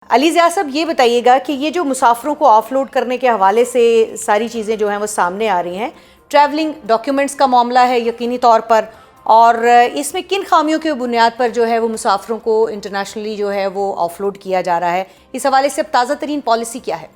अली ज़िया साहब, ये बताइएगा कि ये जो मुसाफिरों को ऑफलोड करने के हवाले से सारी चीज़ें जो हैं वो सामने आ रही हैं, ट्रैवलिंग डॉक्यूमेंट्स का मामला है यकीनी तौर पर, और इसमें किन खामियों की बुनियाद पर जो है वो मुसाफिरों को इंटरनेशनली जो है वो ऑफलोड किया जा रहा है, इस हवाले से अब ताज़ा तरीन पॉलिसी क्या है?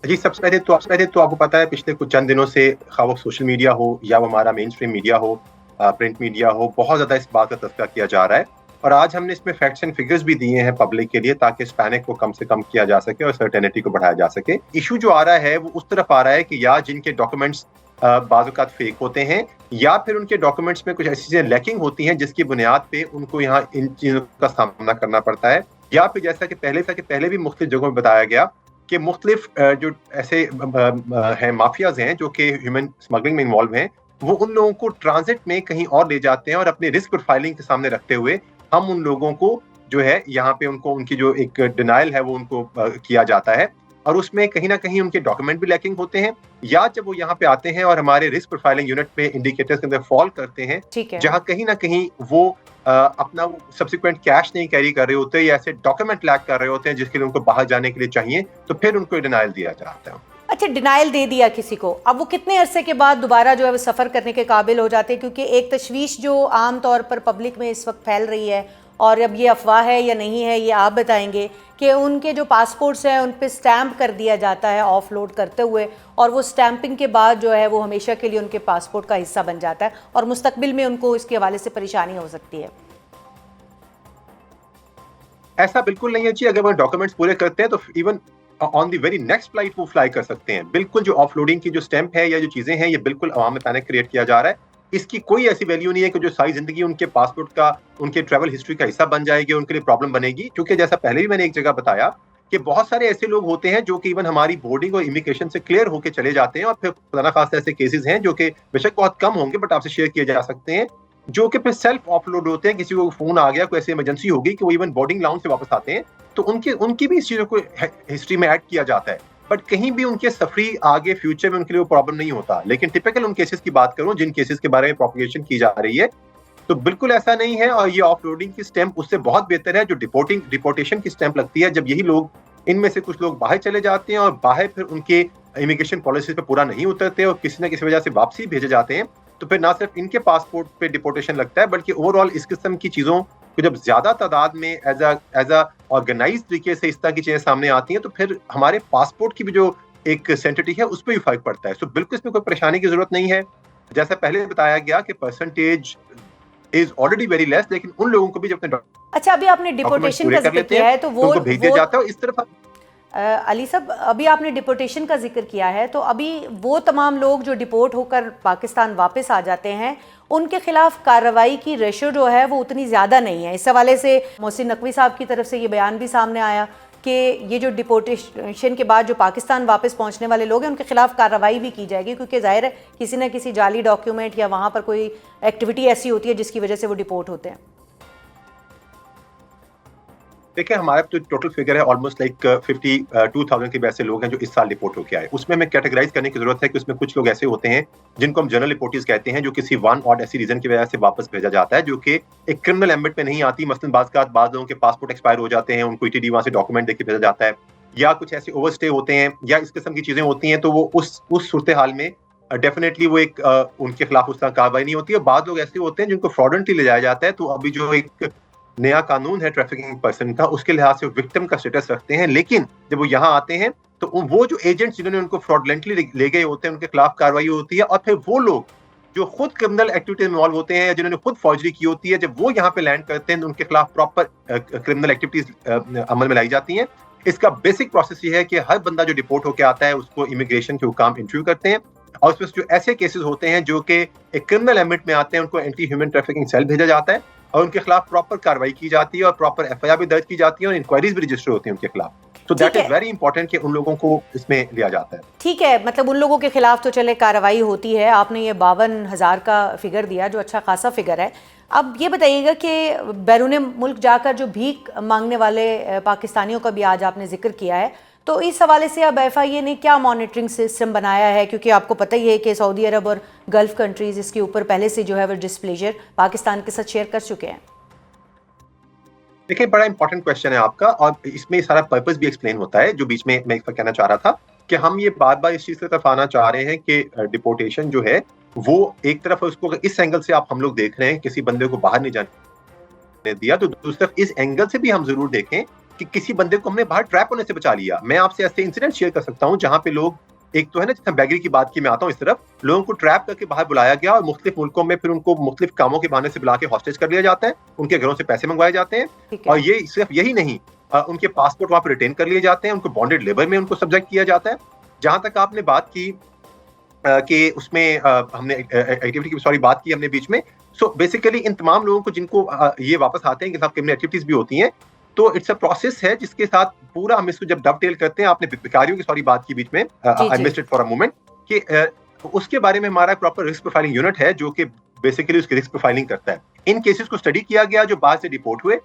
जी, सबसे पहले तो आपको पता है पिछले कुछ चंद दिनों से खा वो सोशल मीडिया हो या वो हमारा मेन स्ट्रीम मीडिया हो, प्रिंट मीडिया हो, बहुत ज़्यादा इस बात का तज़किरा किया जा रहा है। और आज हमने इसमें फैक्ट्स एंड फिगर्स भी दिए हैं पब्लिक के लिए, ताकि इस पैनिक को कम से कम किया जा सके और सर्टेनिटी को बढ़ाया जा सके। इशू जो आ रहा है वो उस तरफ आ रहा है कि या जिनके डॉक्यूमेंट्स बाज़ औक़ात फेक होते हैं, या फिर उनके डॉक्यूमेंट्स में कुछ ऐसी चीज़ें लैकिंग होती हैं जिसकी बुनियाद पे उनको यहाँ इन चीज़ों का सामना करना पड़ता है। या फिर जैसा कि पहले भी मुख्तलिफ जगहों में बताया गया कि मुख्तलिफ जो ऐसे हैं माफियाज हैं जो कि ह्यूमन स्मगलिंग में इन्वॉल्व हैं, वो उन लोगों को ट्रांजिट में कहीं और ले जाते हैं और अपने रिस्क प्रोफाइलिंग के सामने रखते हुए हम उन लोगों को जो है यहाँ पे उनको उनकी जो एक डिनायल है वो उनको किया जाता है। और उसमें कहीं ना कहीं उनके डॉक्यूमेंट भी लैकिंग होते हैं, या जब वो यहाँ पे आते हैं और हमारे रिस्क प्रोफाइलिंग यूनिट पे इंडिकेटर्स के अंदर फॉल करते हैं, ठीक है। जहाँ कहीं ना कहीं वो अपना सब्सिक्वेंट कैश नहीं कैरी कर रहे होते या ऐसे डॉक्यूमेंट लैक कर रहे होते हैं जिसके लिए उनको बाहर जाने के लिए चाहिए, तो फिर उनको डिनायल दिया जाता है। अच्छा, डिनाइल दे दिया किसी को, अब वो कितने अरसे के बाद दोबारा जो है वो सफ़र करने के काबिल हो जाते हैं? क्योंकि एक तशवीश जो आम तौर पर पब्लिक में इस वक्त फैल रही है, और अब ये अफवाह है या नहीं है ये आप बताएंगे, कि उनके जो पासपोर्ट्स हैं उन पे स्टैंप कर दिया जाता है ऑफलोड करते हुए, और वो स्टैंपिंग के बाद जो है वो हमेशा के लिए उनके पासपोर्ट का हिस्सा बन जाता है और मुस्तकबिल में उनको इसके हवाले से परेशानी हो सकती है। ऐसा बिल्कुल नहीं है जी। अगर वो डॉक्यूमेंट्स पूरे करते हैं तो even on the very next flight वो फ्लाई कर सकते हैं। बिल्कुल जो ऑफलोडिंग की जो स्टैंप है या जो चीजें हैं, ये बिल्कुल अवाम में पैनिक क्रिएट किया जा रहा है। इसकी कोई ऐसी वैल्यू नहीं है कि जो सारी जिंदगी उनके पासपोर्ट का, उनके ट्रैवल हिस्ट्री का हिस्सा बन जाएगी, उनके लिए प्रॉब्लम बनेगी। क्योंकि जैसा पहले भी मैंने एक जगह बताया कि बहुत सारे ऐसे लोग होते हैं जो कि इवन हमारी बोर्डिंग और इमिग्रेशन से क्लियर होकर चले जाते हैं, और फिर खुदा ना खास्ता ऐसे केसेस हैं जो कि बेशक बहुत कम होंगे बट आपसे शेयर किए जा सकते हैं, जो कि फिर सेल्फ ऑफलोड होते हैं। किसी को फोन आ गया, कोई ऐसी इमरजेंसी होगी कि वो इवन बोर्डिंग लाउंज से वापस आते हैं, तो उनकी भी इस चीजों को हिस्ट्री में ऐड किया जाता है। बट कहीं भी उनके सफरी आगे फ्यूचर में उनके लिए वो प्रॉब्लम नहीं होता। लेकिन टिपिकल उन केसेस की बात करूं जिन केसेस के बारे में प्रोपगेशन की जा रही है, तो बिल्कुल ऐसा नहीं है। और ये ऑफलोडिंग की स्टैंप उससे बहुत बेहतर है जो डिपोर्टेशन की स्टैंप लगती है, जब यही लोग, इनमें से कुछ लोग बाहर चले जाते हैं और बाहर फिर उनके इमिग्रेशन पॉलिसी पे पूरा नहीं उतरते और किसी न किसी वजह से वापसी भेजे जाते हैं, तो फिर ना सिर्फ इनके पासपोर्ट पे डिपोर्टेशन लगता है, बल्कि ओवरऑल इस किस्म की चीजों को जब ज्यादा तादाद में एज अ ऑर्गेनाइज तरीके से इस तरह की चीजें सामने आती हैं, तो फिर हमारे पासपोर्ट की भी जो एक सेंसिटिविटी है उस पर भी फर्क पड़ता है। तो बिल्कुल इसमें कोई परेशानी की जरूरत नहीं है। जैसा पहले बताया गया कि percentage is already very less, लेकिन उन लोगों को भी जब अपने अच्छा, अभी आपने डॉक्यूमेंट्स डिपोर्टेशन पूरे का कर जिक्र लेते किया हैं है तो तो उनको भेज दिया जाता है। इस तरफ अली साहब, अभी आपने डिपोर्टेशन का जिक्र किया है, तो अभी वो तमाम लोग जो डिपोर्ट होकर पाकिस्तान वापस आ जाते हैं, उनके खिलाफ कार्रवाई की रेशो जो है वो उतनी ज़्यादा नहीं है। इस हवाले से मोहसिन नकवी साहब की तरफ से ये बयान भी सामने आया कि ये जो डिपोर्टेशन के बाद जो पाकिस्तान वापस पहुंचने वाले लोग हैं उनके खिलाफ कार्रवाई भी की जाएगी, क्योंकि जाहिर है किसी न किसी जाली डॉक्यूमेंट या वहाँ पर कोई एक्टिविटी ऐसी होती है जिसकी वजह से वो डिपोर्ट होते हैं। देखिए, हमारा तो टोटल फिगर है ऑलमोस्ट लाइक 52,000 के वैसे लोग हैं जो इस साल रिपोर्ट होके आए। उसमें हमें कैटेगराइज करने की जरूरत है कि उसमें कुछ लोग ऐसे होते हैं जिनको हम जनरल रिपोर्टीज कहते हैं, जो किसी वन और ऐसी रीजन की वजह से वापस भेजा जाता है, जो कि एक क्रिमिनल एम्बिट में नहीं आती। मसलन बाज लोगों के पासपोर्ट एक्सपायर हो जाते हैं, उनको ईटीडी वहां से डॉक्यूमेंट देके भेजा जाता है, या कुछ ऐसे ओवरस्टे होते हैं या इस किस्म की चीजें होती हैं, तो वो उस सूरत हाल में डेफिनेटली वो एक उनके खिलाफ उस तरह कार्रवाई नहीं होती है। बाद लोग ऐसे होते हैं जिनको फ्रॉडेंटली ले जाया जाता है, तो अभी जो एक नया कानून है ट्रैफिकिंग पर्सन का, उसके लिहाज से विक्टिम का स्टेटस रखते हैं। लेकिन जब वो यहाँ आते हैं तो वो जो एजेंट्स जिन्होंने उनको फ्रॉडलेंटली ले गए होते हैं, उनके खिलाफ कार्रवाई होती है। और फिर वो लोग जो खुद क्रिमिनल एक्टिविटीज में इन्वॉल्व होते हैं या जिन्होंने खुद फौजरी की होती है, जब वो यहाँ पे लैंड करते हैं तो उनके खिलाफ प्रॉपर क्रिमिनल एक्टिविटीज अमल में लाई जाती हैं। इसका बेसिक प्रोसेस ये है कि हर बंदा जो डिपोर्ट होकर आता है उसको इमिग्रेशन के हुकाम इंटरव्यू करते हैं, और उसमें जो ऐसे केसेस होते हैं जो कि एक क्रिमिनल एम्बिट में आते हैं, उनको एंटी ह्यूमन ट्रैफिकिंग सेल भेजा जाता है और उनके खिलाफ प्रॉपर कार्रवाई की जाती है और प्रॉपर एफआईआर भी दर्ज की जाती है और इंक्वायरीज भी रजिस्टर होती है उनके खिलाफ। तो दैट इज वेरी इंपॉर्टेंट कि उन लोगों को इसमें लिया जाता है। ठीक है, मतलब उन लोगों के खिलाफ तो चले कार्रवाई होती है। आपने ये 52,000 का फिगर दिया जो अच्छा खासा फिगर है। अब ये बताइएगा कि बैरून मुल्क जाकर जो भीख मांगने वाले पाकिस्तानियों का भी आज आपने जिक्र किया है, तो इस हवाले से अब एफआईए ने क्या मॉनिटरिंग सिस्टम बनाया है? क्योंकि आपको पता ही है कि सऊदी अरब और गल्फ कंट्रीज इसके ऊपर पहले से जो है वो डिस्प्लेजर पाकिस्तान के साथ शेयर कर चुके हैं। देखिए, बड़ा इंपॉर्टेंट क्वेश्चन है आपका, और इसमें सारा पर्पस भी एक्सप्लेन होता है, जो बीच में मैं कहना चाह रहा था कि हम ये बार बार इस चीज की तरफ आना चाह रहे हैं कि डिपोर्टेशन जो है वो एक तरफ उसको इस एंगल से आप हम लोग देख रहे हैं, किसी बंदे को बाहर नहीं जाने दिया, तो दूसरी तरफ इस एंगल से भी हम जरूर देखें कि किसी बंदे को हमने बाहर ट्रैप होने से बचा लिया। मैं आपसे ऐसे इंसिडेंट शेयर कर सकता हूँ जहां पे लोग, एक तो है ना, जितना बैगरी की बात की, मैं आता हूँ इस तरफ, लोगों को ट्रैप करके बाहर बुलाया गया और मुख्तलिफ मुल्कों में फिर उनको मुख्तलिफ कामों के बहाने से बुला के हॉस्टेज कर लिया जाता है, उनके घरों से पैसे मंगवाए जाते हैं, और ये सिर्फ यही नहीं, उनके पासपोर्ट वहां पर रिटेन कर लिए जाते हैं, उनको बॉन्डेड लेबर में उनको सब्जेक्ट किया जाता है। जहां तक आपने बात की कि उसमें हमने एक्टिविटी की सॉरी बात की हमने बीच में, सो बेसिकली इन तमाम लोगों को जिनको ये वापस आते हैं, इनके साथ क्रिमिनल एक्टिविटीज भी होती हैं, तो इट्स अ प्रोसेस है जिसके साथ पूरा हम इसको जब डबटेल करते हैं, आपने भिखारियों की सॉरी बात की बीच में, I missed it for a moment, कि उसके बारे में हमारा प्रॉपर रिस्क प्रोफाइलिंग यूनिट है जो कि बेसिकली उसकी रिस्क प्रोफाइलिंग करता है। इन केसेस को स्टडी किया गया जो बाहर से रिपोर्ट हुए,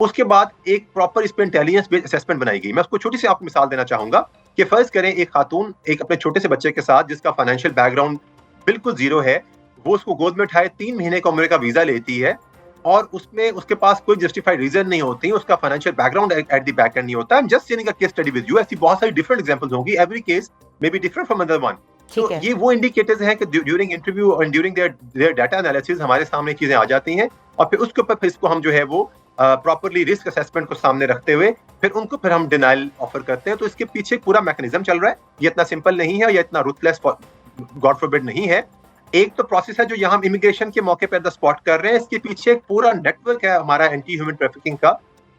उसके बाद एक प्रॉपर इस पर इंटेलिजेंस बेस्ड असेसमेंट बनाई गई। मैं उसको छोटी सी आपको मिसाल देना चाहूंगा कि फर्ज करें एक खातून एक अपने छोटे से बच्चे के साथ, जिसका फाइनेंशियल बैकग्राउंड बिल्कुल जीरो है, वो उसको गोद में उठाए 3 महीने का उम्र का वीजा लेती है, और उसमें उसके पास कोई जस्टिफाइड रीजन नहीं होती, उसका financial background at the back and नहीं होता। I am just sharing a case study with you. ऐसी बहुत सारी डिफरेंट एग्जांपल्स होंगी, every case may be different from other one. तो ये वो इंडिकेटर्स हैं कि ड्यूरिंग इंटरव्यू और ड्यूरिंग देयर डाटा एनालिसिस हमारे सामने चीजें आ जाती हैं, और फिर उसके ऊपर फिर इसको हम जो है वो प्रॉपरली रिस्क असेसमेंट को सामने रखते हुए फिर उनको फिर हम डिनाइल ऑफर करते हैं। तो इसके पीछे पूरा मैकेनिज्म चल रहा है, ये इतना सिंपल नहीं है, ये इतना रूथलेस गॉड फॉरबिड नहीं है। एक तो प्रोसेस है जो यहाँ हम इमिग्रेशन के मौके पर द स्पॉट कर रहे हैं, इसके पीछे एक पूरा नेटवर्क है हमारा एंटी ह्यूमन ट्रैफिकिंग का,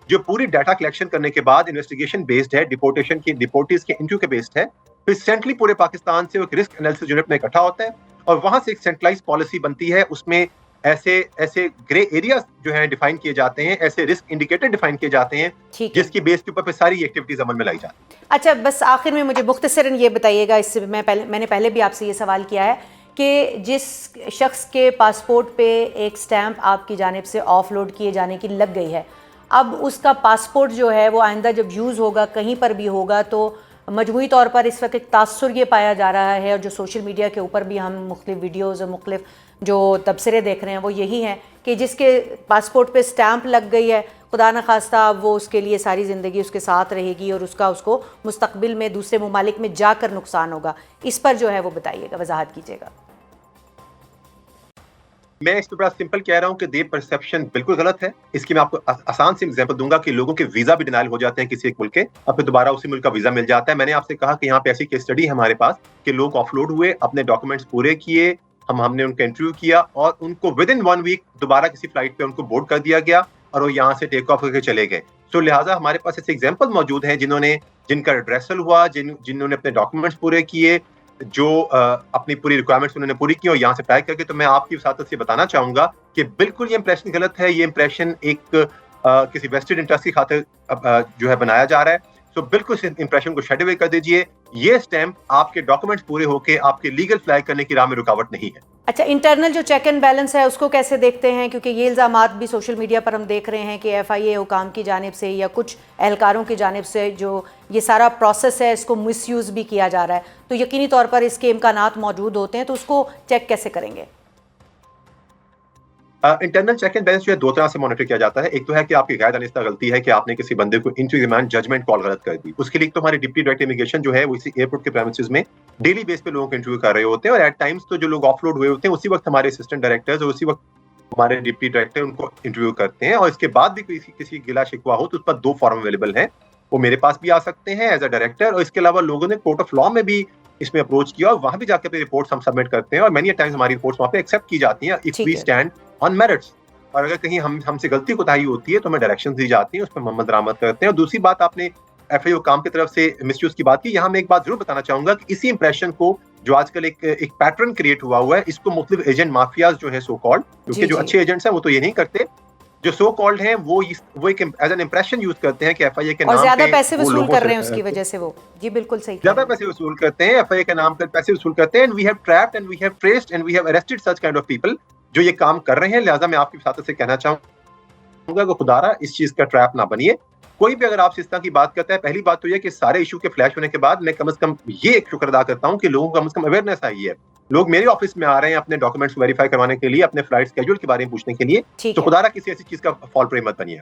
जो पूरी डाटा कलेक्शन करने के बाद इन्वेस्टिगेशन बेस्ड है, डिपोर्टेशन की डिपोर्टीज के इंटरव्यू के बेस्ड है, फिर सेंट्रली पूरे पाकिस्तान से एक रिस्क एनालिसिस यूनिट में इकट्ठा होता है, और वहां से एक सेंट्रलाइज पॉलिसी बनती है। उसमें ऐसे ग्रे एरियाज जो हैं डिफाइन किए जाते हैं, ऐसे रिस्क इंडिकेटर डिफाइन किए जाते हैं, जिसकी बेस के ऊपर फिर सारी एक्टिविटीज अमल में लाई जाती हैं। अच्छा, बस आखिर में मुझे मुख्तसरन ये बताइएगा, इससे मैंने पहले भी आपसे ये सवाल किया है कि जिस शख्स के पासपोर्ट पे एक स्टैंप आपकी जानिब से ऑफलोड किए जाने की लग गई है, अब उसका पासपोर्ट जो है वो आइंदा जब यूज़ होगा, कहीं पर भी होगा, तो मजमूई तौर पर इस वक्त एक तासुर ये पाया जा रहा है, और जो सोशल मीडिया के ऊपर भी हम मुख्तलिफ वीडियोज़ और मुख्तलिफ जो तबसरे देख रहे हैं वो यही हैं कि जिसके पासपोर्ट पे स्टैंप लग गई है, खुदा न खास्ता अब वो उसके लिए सारी ज़िंदगी उसके साथ रहेगी, और उसको मुस्तकबिल में दूसरे ममालिक में जाकर नुकसान होगा। इस पर जो है वो बताइएगा, वजाहत कीजिएगा। मैं इस पर बड़ा सिंपल कह रहा हूँ कि दे परसेप्शन बिल्कुल गलत है। इसकी मैं आपको आसान से एग्जांपल दूंगा कि लोगों के वीजा भी डिनाइल हो जाते हैं किसी एक मुल्क के, और फिर दोबारा उसी मुल्क का वीजा मिल जाता है। मैंने आपसे कहा कि यहाँ पे ऐसी केस स्टडी है हमारे पास कि लोग ऑफलोड हुए, अपने डॉक्यूमेंट्स पूरे किए, हमने उनका इंटरव्यू किया, और उनको विद इन 1 वीक दोबारा किसी फ्लाइट पे उनको बोर्ड कर दिया गया, और वो यहाँ से टेक ऑफ करके चले गए। तो लिहाजा हमारे पास ऐसे एग्जाम्पल मौजूद हैं जिनका एड्रेसल हुआ, जिन्होंने अपने डॉक्यूमेंट्स पूरे किए, जो अपनी पूरी रिक्वायरमेंट्स उन्होंने पूरी की और यहाँ से अप्लाई करके। तो मैं आपकी वसातत से बताना चाहूंगा कि बिल्कुल ये इंप्रेशन गलत है। ये इंप्रेशन एक किसी वेस्टेड इंटरेस्ट की खातिर जो है बनाया जा रहा है। तो बिल्कुल इस इंप्रेशन को शेड अवे कर दीजिए। ये स्टैंप आपके डॉक्यूमेंट्स पूरे होके आपके लीगल फ्लाई करने की राह में रुकावट नहीं है। अच्छा, इंटरनल जो चेक एंड बैलेंस है उसको कैसे देखते हैं? क्योंकि ये इल्ज़ामात भी सोशल मीडिया पर हम देख रहे हैं कि FIA हुकाम की जानिब से या कुछ एहलकारों की जानिब से जो ये सारा प्रोसेस है इसको मिसयूज़ भी किया जा रहा है, तो यकीनी तौर पर इसके इम्कानात मौजूद होते हैं, तो उसको चेक कैसे करेंगे? इंटरनल चेक एंड बैलेंस जो है 2 तरह से मॉनिटर किया जाता है। एक तो है कि आपकी गैर दानिस्ता गलती है कि आपने किसी बंदे को इंटरव्यू दरमियान जजमेंट कॉल गलत कर दी। उसके लिए तो हमारी डिप्टी डायरेक्टर इमिग्रेशन जो है वो इसी एयरपोर्ट के प्रेमिसेस में डेली बेस पे लोगों को इंटरव्यू कर रहे होते हैं, और एट टाइम्स तो जो लोग ऑफलोड हुए होते हैं उसी वक्त हमारे असिस्टेंट डायरेक्टर्स और उसी वक्त हमारे डिप्टी डायरेक्टर उनको इंटरव्यू करते हैं। और इसके बाद भी किसी गिला शिकवा हो तो उस पर 2 फॉर्म अवेलेबल हैं, वो मेरे पास भी आ सकते हैं एज अ डायरेक्टर, और इसके अलावा लोगों ने कोर्ट ऑफ लॉ में भी इसमें अप्रोच किया और वहां भी जाकर अपनी रिपोर्ट्स हम सबमिट करते हैं, और मेनी टाइम्स हमारी रिपोर्ट्स वहां पे एक्सेप्ट की जाती हैं if we stand on merits. और अगर कहीं हमसे गलती कोताही होती है तो हमें डायरेक्शंस दी जाती हैं, उस पर मोहम्मद दरामद करते हैं। और दूसरी बात, आपने FIA काम की तरफ से मिसयूज की बात की, यहाँ मैं एक बात जरूर बताना चाहूंगा कि इसी इंप्रेशन को जो आजकल एक पैटर्न क्रिएट हुआ है, इसको मुख्तलिफ एजेंट माफियाज जो है सो कॉल्ड, क्योंकि जो अच्छे एजेंट्स हैं वो तो ये नहीं करते, जो सो कॉल्ड हैं वो एक एज एन इंप्रेशन यूज करते हैं कि FIA के नाम पे ज्यादा पैसे वसूल कर रहे हैं उसकी वजह से। वो जी बिल्कुल सही, ज्यादा पैसे वसूल करते हैं, FIA के नाम पर पैसे वसूल करते हैं। And we have trapped and we have traced and we have arrested such kind of people जो ये काम कर रहे हैं। लिहाजा मैं आपकी वसातत से कहना चाहूंगा कि खुदारा इस चीज का ट्रैप ना बनिए। कोई भी अगर आपसे इस तरह की बात करता है, पहली बात तो यह कि सारे इशू के फ्लैश होने के बाद मैं कम से कम ये एक शुक्र अदा करता हूं कि लोगों को कम से कम अवेयरनेस आई है। लोग मेरे ऑफिस में आ रहे हैं अपने डॉक्यूमेंट्स वेरीफाई करवाने के लिए, अपने फ्लाइट स्केड्यूल के बारे में पूछने के लिए, तो खुदारा किसी ऐसी चीज का फॉल प्रे मत बनिए।